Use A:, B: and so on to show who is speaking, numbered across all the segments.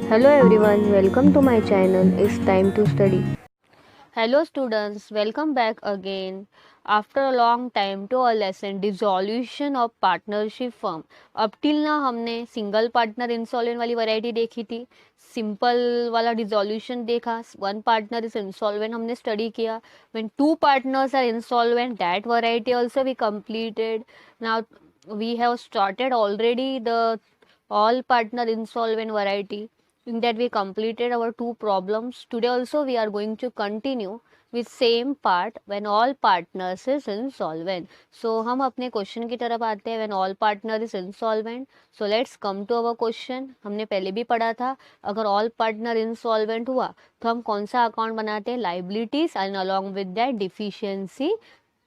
A: Hello everyone, welcome to my channel. It's time to study.
B: Hello students, welcome back again. After a long time to our lesson dissolution of partnership firm. अब till ना हमने single partner insolvent वाली variety देखी थी, simple वाला dissolution देखा, one partner is insolvent हमने study किया. When two partners are insolvent, that variety also we completed. Now we have started already the all partner insolvent variety. In that we completed our two problems. Today also we are going to continue with same part when all partners is insolvent. So हम अपने question की तरफ आते हैं. When all partner is insolvent, so let's come to our question. हमने पहले भी पढ़ा था, अगर all partner insolvent हुआ तो हम कौन सा अकाउंट बनाते हैं, liabilities, and along with that deficiency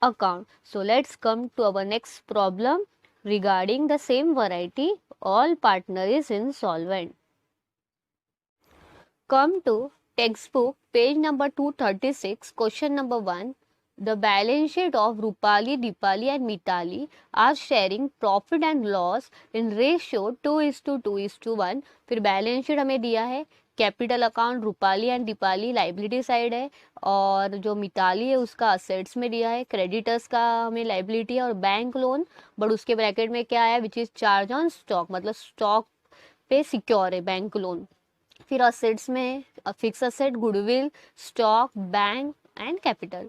B: account. So let's come to our next problem regarding the same variety, all partner is insolvent. Come to textbook page number 236, question number 1. The balance sheet of Rupali, Dipali and Mitali are sharing profit and loss in ratio 2:2:1. फिर balance sheet हमें दिया है, capital account Rupali and Deepali liability side है, और जो मिताली है उसका assets में दिया है, क्रेडिटर्स का हमें लाइबिलिटी है, और बैंक लोन बट उसके ब्रैकेट में क्या है, which is charge on stock, मतलब स्टॉक पे सिक्योर है बैंक लोन. फिर असेट्स में fix asset, goodwill, stock, bank and capital.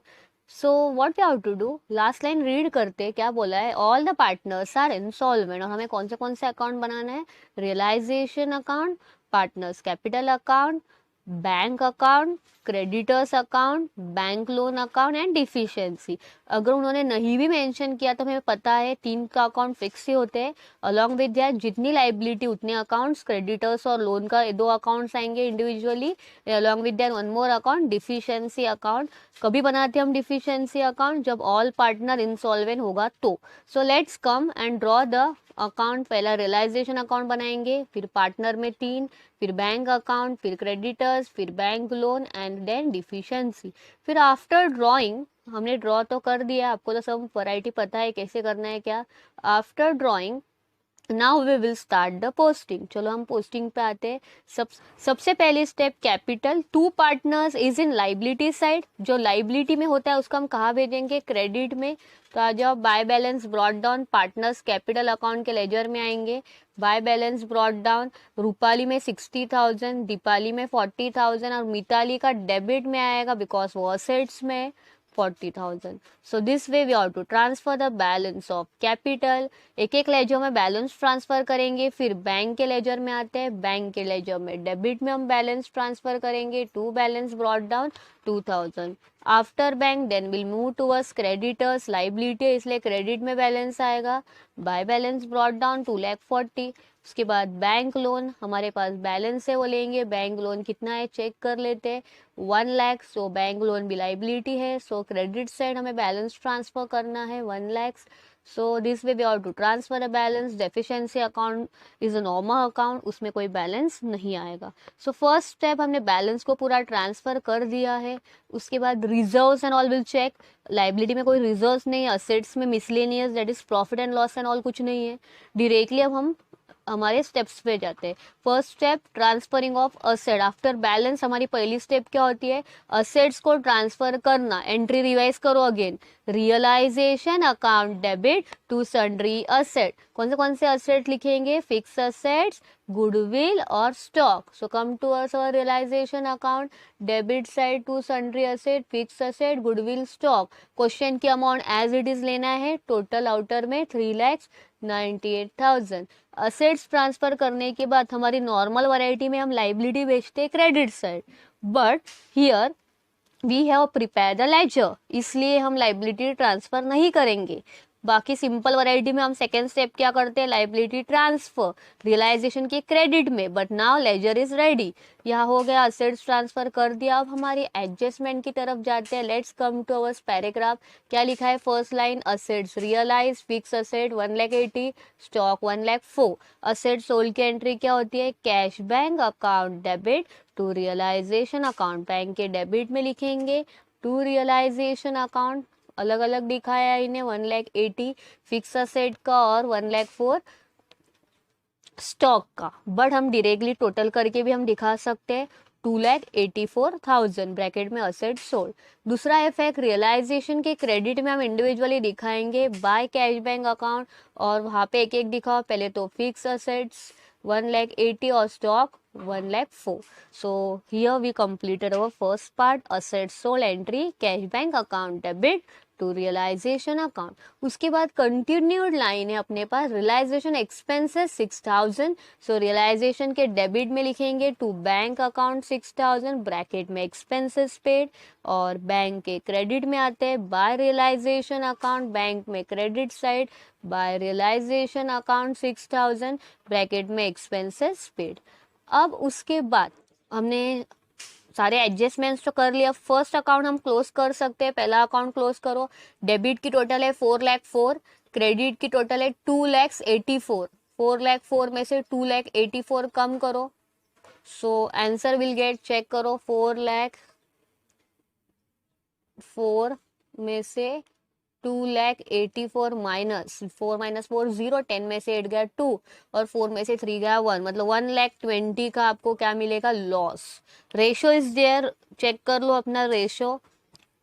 B: So what we have to do, last line read करते क्या बोला है, all the partners are insolvent, और हमें कौन से अकाउंट बनाना है, realisation account, partners capital account, bank account, creditors account, bank loan account and deficiency. अगर उन्होंने नहीं भी मेंशन किया तो हमें पता है तीन का अकाउंट फिक्स ही होते हैं. अलॉन्ग विद दैट जितनी लाइबिलिटी उतने अकाउंट्स, क्रेडिटर्स और लोन का दो अकाउंट्स आएंगे individually. Along with that one more account, deficiency account. कभी बनाते हैं हम डिफिशियंसी अकाउंट, जब ऑल पार्टनर इंसॉल्वेंट होगा तो. So let's come and draw the account. पहला रियलाइजेशन अकाउंट बनाएंगे, फिर पार्टनर में तीन, फिर बैंक अकाउंट, फिर क्रेडिटर्स, फिर bank loan and then deficiency. फिर आफ्टर ड्रॉइंग, हमने ड्रॉ तो कर दिया, आपको तो सब वैरायटी पता है कैसे करना है क्या. After drawing now we will start the posting. चलो हम पोस्टिंग पे आते हैं. सबसे पहली step capital. Two partners is in liability side, जो लाइबिलिटी में होता है उसको हम कहाँ भेजेंगे, क्रेडिट में. तो आ जाओ, bye balance brought down, partners capital account के लेजर में आएंगे. Bye balance brought down, Rupali में 60,000, दीपाली में 40,000 और मिताली का डेबिट में आएगा बिकॉज वो असेट्स में 40,000. So this way we have to transfer the balance of capital. एक एक लेजर में बैलेंस ट्रांसफर करेंगे, फिर बैंक के लेजर में आते हैं, बैंक के लेजर में डेबिट में हम बैलेंस ट्रांसफर करेंगे. To balance brought down 2,000. After bank then will move towards creditors, liability है इसलिए क्रेडिट में बैलेंस आएगा. By balance brought down 2,40,000. उसके बाद बैंक लोन, हमारे पास बैलेंस है वो लेंगे. बैंक लोन कितना है चेक कर लेते हैं, 1,00,000. सो बैंक लोन भी लाइबिलिटी है, सो क्रेडिट साइड हमें बैलेंस ट्रांसफर करना है 1,00,000. So this way we have to transfer a balance. Deficiency account is a normal account, उसमें कोई बैलेंस नहीं आएगा. सो फर्स्ट स्टेप हमने बैलेंस को पूरा ट्रांसफर कर दिया है. उसके बाद reserves and all will check. Liability में कोई रिजर्व्स नहीं है, असेट्स में miscellaneous that is profit and loss and all कुछ नहीं है. डायरेक्टली अब हम हमारे स्टेप्स पे जाते हैं. First step transferring of asset. After balance हमारी पहली स्टेप क्या होती है, असेट्स को ट्रांसफर करना. एंट्री रिवाइज करो again, realisation account debit to sundry asset. कौन से असेट लिखेंगे, फिक्स असेट्स, गुडविल और stock. So come to our realisation account, debit side to sundry asset, fix asset, goodwill, stock. Question की amount as it is लेना है. Total outer में 3,98,000. Assets transfer करने के बाद हमारी नॉर्मल वैरायटी में हम लाइबिलिटी बेचते हैं credit side, but here we have prepare the ledger, इसलिए हम लाइबिलिटी ट्रांसफर नहीं करेंगे. बाकी सिंपल वैरायटी में हम सेकेंड स्टेप क्या करते हैं, लाइबिलिटी ट्रांसफर रियलाइजेशन के क्रेडिट में. But now ledger is ready. यहाँ हो गया, असेट्स ट्रांसफर कर दिया. अब हमारी एडजस्टमेंट की तरफ जाते हैं. Let's come to our paragraph. क्या लिखा है, first line, assets realise, fix asset 1,80,000, stock 1,04,000. Asset sold की एंट्री क्या होती है, cash bank account debit to realisation account. Bank के डेबिट में लिखेंगे टू रियलाइजेशन अकाउंट. अलग अलग दिखाया है इन्हें, 1,80,000 फिक्स असेट का और 1,04,000 स्टॉक का, बट हम डायरेक्टली टोटल करके भी हम दिखा सकते हैं 2,84,000 ब्रैकेट में असेट सोल्ड। दूसरा इफेक्ट रियलाइजेशन के क्रेडिट में हम इंडिविजुअली दिखाएंगे बाय कैश बैंक अकाउंट, और वहाँ पे एक एक दिखाओ। पहले तो फिक्स असेट्स 1,80,000 और stock 1,04,000। So here we completed our first part, assets sold entry, cash bank account debit to realisation account. उसके बाद कंटिन्यूड लाइन है अपने पास, रियलाइजेशन एक्सपेंसेस 6,000। सो रियलाइजेशन के डेबिट में लिखेंगे टू बैंक अकाउंट 6,000 ब्रैकेट में एक्सपेंसेस पेड, और बैंक के क्रेडिट में आते हैं बाय रियलाइजेशन अकाउंट, बैंक में credit side by realisation account 6,000 bracket में एक्सपेंसेस पेड। अब उसके बाद हमने सारे एडजस्टमेंट्स तो कर लिया। फर्स्ट अकाउंट हम क्लोज कर सकते हैं, पहला अकाउंट क्लोज करो। डेबिट की टोटल है 4,04,000, क्रेडिट की टोटल है 2,84,000। 4,04,000 में से 2,84,000 कम करो, so answer will get, check करो, 4,04,000 में से 2,84,000 माइनस 4 माइनस 4 0, 10 में से 8 गया 2 और 4 में से 3 गया 1, मतलब 1,20,000 का आपको क्या मिलेगा, loss. Ratio is there, check कर लो अपना रेशो।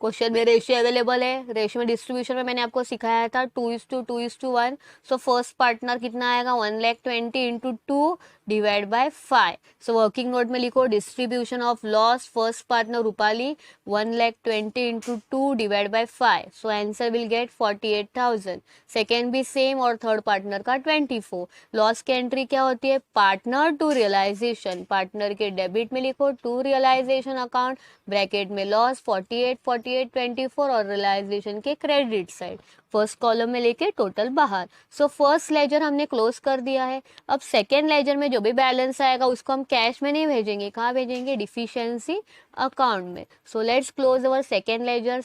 B: क्वेश्चन में रेशियो अवेलेबल है। रेशियो में डिस्ट्रीब्यूशन में मैंने आपको सिखाया था 2:2:1। सो फर्स्ट पार्टनर कितना आएगा, 1,20,000 into 2 divide by 5। So working note में लिखो distribution of loss, first partner Rupali 1,20,000 into 2 divide by 5। So answer will gate 48,000। Second भी सेम और थर्ड पार्टनर का 24। लॉस की एंट्री क्या होती है, पार्टनर टू रियलाइजेशन, पार्टनर के डेबिट में लिखो टू रियलाइजेशन अकाउंट ब्रैकेट में लॉस 48, 48, 24 और रियलाइजेशन के क्रेडिट साइड फर्स्ट कॉलम में लेके टोटल बाहर। सो फर्स्ट लेजर हमने क्लोज कर दिया है। अब सेकेंड लेजर में जो भी बैलेंस आएगा उसको हम कैश में नहीं भेजेंगे, कहाँ भेजेंगे, डिफिशियंसी अकाउंट में। So let's close our second ledger.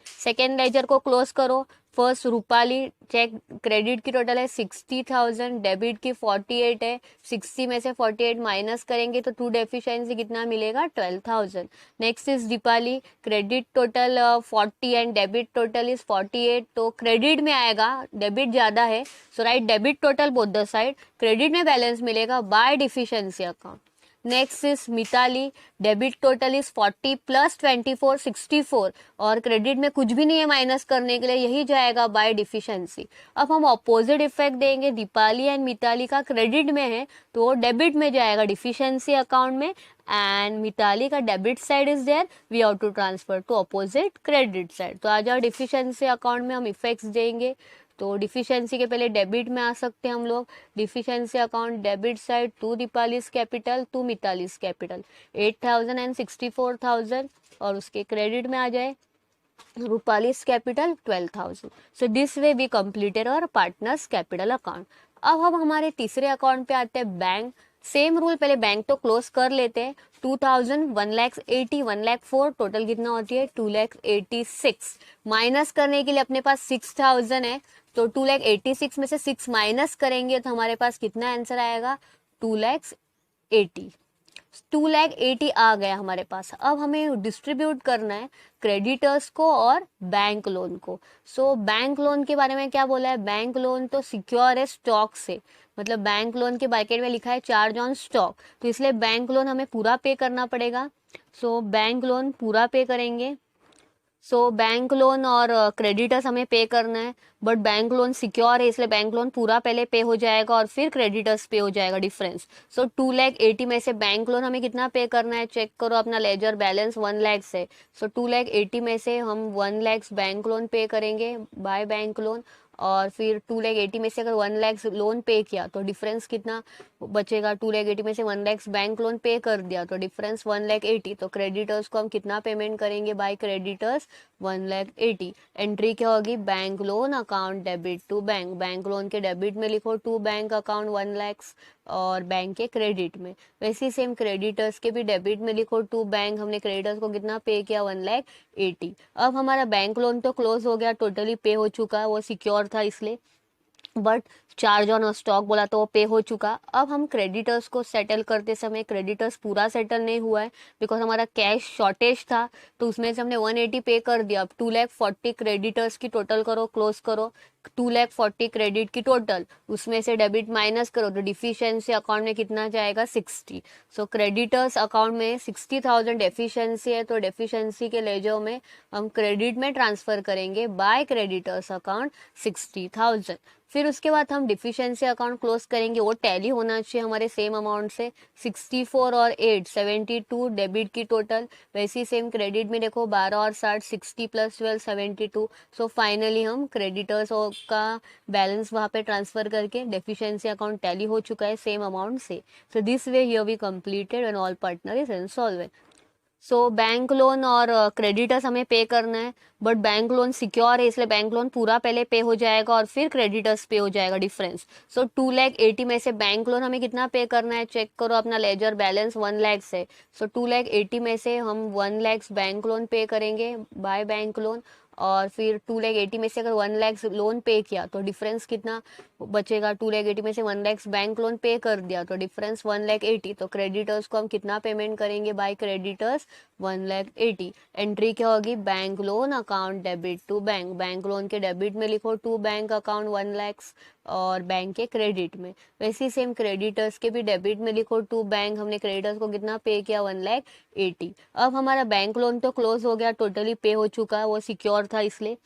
B: Second ledger को क्लोज करो। फर्स्ट रूपाली, चेक, क्रेडिट की टोटल है 60,000, डेबिट की 48 है। 60 में से 48 माइनस करेंगे तो टू डेफिशिएंसी कितना मिलेगा, 12,000। Next is Deepali, credit total 40 and debit total is 48, तो क्रेडिट में आएगा, डेबिट ज़्यादा है, so right debit total both the side. Credit में बैलेंस मिलेगा by deficiency account. Next is Mitali, debit total is 40 plus 24 64, और क्रेडिट में कुछ भी नहीं है माइनस करने के लिए, यही जाएगा बाय डिफिशियंसी। अब हम ऑपोजिट इफेक्ट देंगे, दीपाली एंड मिताली का क्रेडिट में है तो डेबिट में जाएगा डिफिशियंसी अकाउंट में, एंड मिताली का debit side is there, we have to transfer to opposite credit side. तो आ जाओ डिफिशियंसी अकाउंट में हम इफेक्ट्स देंगे। तो डिफिशियंसी के पहले डेबिट में आ सकते हैं हम लोग। Deficiency account debit side to Deepali's capital to Mitali's capital 8,000 and 64,000, और उसके क्रेडिट में आ जाए Rupali's capital 12,000। So this way we completed और पार्टनर्स कैपिटल अकाउंट। अब हम हमारे तीसरे अकाउंट पे आते हैं, बैंक। सेम रूल, पहले बैंक तो क्लोज कर लेते हैं। 2,000, 1,80,000, 1,04,000, टोटल कितना होती है 2,86,000। माइनस करने के लिए अपने पास 6,000 है, तो 2,86,000 में से 6 माइनस करेंगे तो हमारे पास कितना आंसर आएगा, 2,80,000। 2,80,000 आ गया हमारे पास। अब हमें डिस्ट्रीब्यूट करना है क्रेडिटर्स को और बैंक लोन को। सो बैंक लोन के बारे में क्या बोला है, बैंक लोन तो सिक्योर है स्टॉक से, मतलब बैंक लोन के ब्रैकेट में लिखा है चार्ज ऑन स्टॉक, तो इसलिए बैंक लोन हमें पूरा पे करना पड़ेगा। सो बैंक लोन पूरा पे करेंगे। सो बैंक लोन और क्रेडिटर्स हमें पे करना है, बट बैंक लोन सिक्योर है इसलिए बैंक लोन पूरा पहले पे हो जाएगा और फिर क्रेडिटर्स पे हो जाएगा डिफरेंस। सो 2,80,000 में से बैंक लोन हमें कितना पे करना है, चेक करो अपना लेजर बैलेंस 1 लाख से। सो 2,80,000 में से हम 1 लाख बैंक लोन पे करेंगे बाय बैंक लोन, और फिर 2,80,000 में से अगर 1 लाख लोन पे किया तो डिफरेंस कितना बचेगा, 2,80,000 में से 1 लाख बैंक लोन पे कर दिया तो डिफरेंस 1,80,000। तो क्रेडिटर्स को हम कितना पेमेंट करेंगे बाय क्रेडिटर्स 1,80,000। एंट्री क्या होगी, bank loan account debit to bank, bank loan के डेबिट में लिखो टू बैंक अकाउंट 1 लाख, और बैंक के क्रेडिट में वैसे ही सेम क्रेडिटर्स के भी डेबिट में लिखो टू बैंक, हमने क्रेडिटर्स को कितना पे किया 1,80,000। अब हमारा बैंक लोन तो क्लोज हो गया, टोटली पे हो चुका है, वो सिक्योर था इसलिए, बट चार्ज ऑन स्टॉक बोला तो वो पे हो चुका। अब हम क्रेडिटर्स को सेटल करते समय, क्रेडिटर्स पूरा सेटल नहीं हुआ है बिकॉज हमारा कैश शॉर्टेज था, तो उसमें से हमने 180 पे कर दिया। अब 2,40,000 क्रेडिटर्स की टोटल करो, क्लोज करो, 2,40,000 क्रेडिट की टोटल, उसमें से डेबिट माइनस करो तो डिफिशियंसी अकाउंट में कितना जाएगा 60। सो क्रेडिटर्स अकाउंट में 60,000 डेफिशिएंसी है, तो डेफिशिएंसी के लेजर में हम क्रेडिट में ट्रांसफर करेंगे बाय क्रेडिटर्स अकाउंट 60,000। फिर उसके बाद हम डिफिशिएंसी अकाउंट क्लोज करेंगे, वो टैली होना चाहिए हमारे सेम अमाउंट से। 64 और 8 72 डेबिट की टोटल, वैसे ही सेम क्रेडिट में देखो 12 और 60 60 प्लस 12 72। सो फाइनली हम क्रेडिटर्स का बैलेंस वहाँ पे ट्रांसफर करके डेफिशिएंसी अकाउंट टैली हो चुका है सेम अमाउंट से। So this way here we completed and all partner is insolvent. So bank loan और क्रेडिटर्स हमें पे करना है, बट बैंक लोन सिक्योर है इसलिए बैंक लोन पूरा पहले पे हो जाएगा और फिर क्रेडिटर्स पे हो जाएगा डिफरेंस। सो 2,80,000 में से बैंक लोन हमें कितना पे करना है, चेक करो अपना लेजर बैलेंस 1 लाख है। सो 2,80,000 में से हम 1 लाख बैंक लोन पे करेंगे बाय बैंक लोन, और फिर 2,80,000 में से अगर 1 लाख लोन पे किया तो डिफरेंस कितना बचेगा, 2,80,000 में से 1 लाख बैंक लोन पे कर दिया तो डिफरेंस 1,80,000। तो क्रेडिटर्स को हम कितना पेमेंट करेंगे बाय क्रेडिटर्स 1,80,000। एंट्री क्या होगी, bank loan account debit to bank, bank loan के डेबिट में लिखो टू बैंक अकाउंट 1 लाख और बैंक के क्रेडिट में, वैसे ही सेम क्रेडिटर्स के भी डेबिट में लिखो टू बैंक, हमने क्रेडिटर्स को कितना पे किया 1,80,000। अब हमारा बैंक लोन तो क्लोज हो गया, टोटली पे हो चुका है, वो सिक्योर था इसलिए,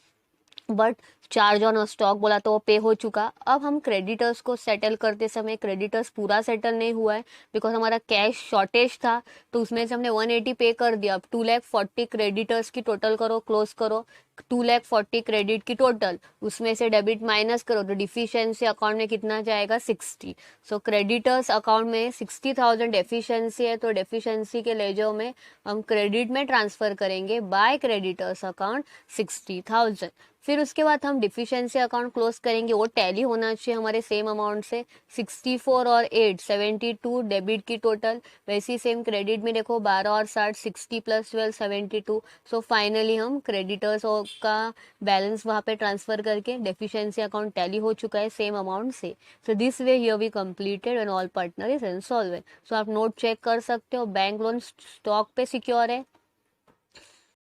B: बट चार्ज ऑन स्टॉक बोला तो वो पे हो चुका। अब हम क्रेडिटर्स को सेटल करते समय क्रेडिटर्स पूरा सेटल नहीं हुआ है बिकॉज हमारा कैश शॉर्टेज था, तो उसमें से हमने 180 पे कर दिया। अब 2,40,000 क्रेडिटर्स की टोटल करो, क्लोज करो, 2,40,000 क्रेडिट की टोटल, उसमें से डेबिट माइनस करो तो डिफिशियंसी अकाउंट में कितना जाएगा 60। सो क्रेडिटर्स अकाउंट में 60,000 डेफिशिएंसी है, तो डेफिशिएंसी के लेजर में हम क्रेडिट में ट्रांसफर करेंगे बाय क्रेडिटर्स अकाउंट 60,000। फिर उसके बाद हम डिफिशियंसी अकाउंट क्लोज करेंगे, वो टैली होना चाहिए हमारे सेम अमाउंट से। 64 और 8 72 डेबिट की टोटल, वैसे ही सेम क्रेडिट में देखो 12 और 60 60 प्लस 12 72। सो फाइनली हम क्रेडिटर्स का बैलेंस वहाँ पे ट्रांसफर करके डेफिशिएंसी अकाउंट टैली हो चुका है सेम अमाउंट से। So this way here we completed and all partner is insolvent. So आप नोट चेक कर सकते हो, बैंक लोन स्टॉक पे सिक्योर है,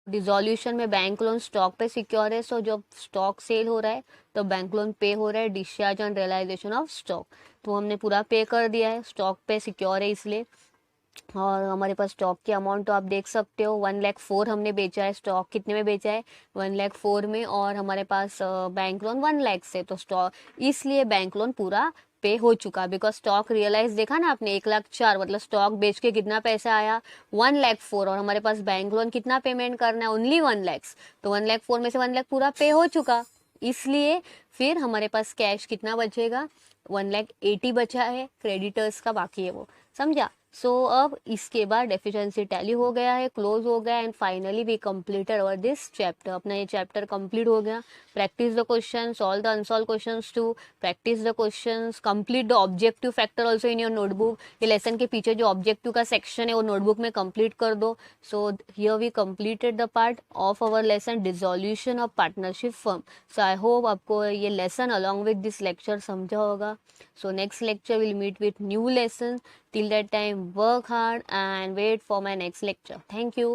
B: डिसोल्यूशन में बैंक लोन स्टॉक पे सिक्योर है। सो जब स्टॉक सेल हो रहा है तो बैंक लोन पे हो रहा है, discharge on realisation of stock, तो हमने पूरा पे कर दिया है, स्टॉक पे सिक्योर है इसलिए। और हमारे पास स्टॉक की अमाउंट तो आप देख सकते हो 1,04,000 हमने बेचा है, स्टॉक कितने में बेचा है 1,04,000 में, और हमारे पास बैंक लोन 1 लाख से, तो स्टॉक इसलिए बैंक लोन पूरा पे हो चुका बिकॉज स्टॉक रियलाइज देखा ना आपने 1,04,000, मतलब स्टॉक बेच के कितना पैसा आया 1,04,000, और हमारे पास बैंक लोन कितना पेमेंट करना है ओनली 1 लाख, तो 1,04,000 में से 1 लाख पूरा पे हो चुका, इसलिए फिर हमारे पास कैश कितना बचेगा 1,80,000 बचा है, क्रेडिटर्स का बाकी है वो, समझा। सो अब इसके बाद डेफिशिएंसी टैली हो गया है, क्लोज हो गया, and finally we completed our this chapter. अपना ये चैप्टर कंप्लीट हो गया। Practice the question, solve the unsolve questions too, practice the questions, complete the objective factor also in your notebook. ये लेसन के पीछे जो ऑब्जेक्टिव का सेक्शन है वो नोटबुक में कंप्लीट कर दो। So here we completed the part of our lesson dissolution of partnership firm. So I hope आपको ये lesson along with this lecture समझा होगा। So next lecture will meet with new lesson. Till that time, work hard and wait for my next lecture. Thank you.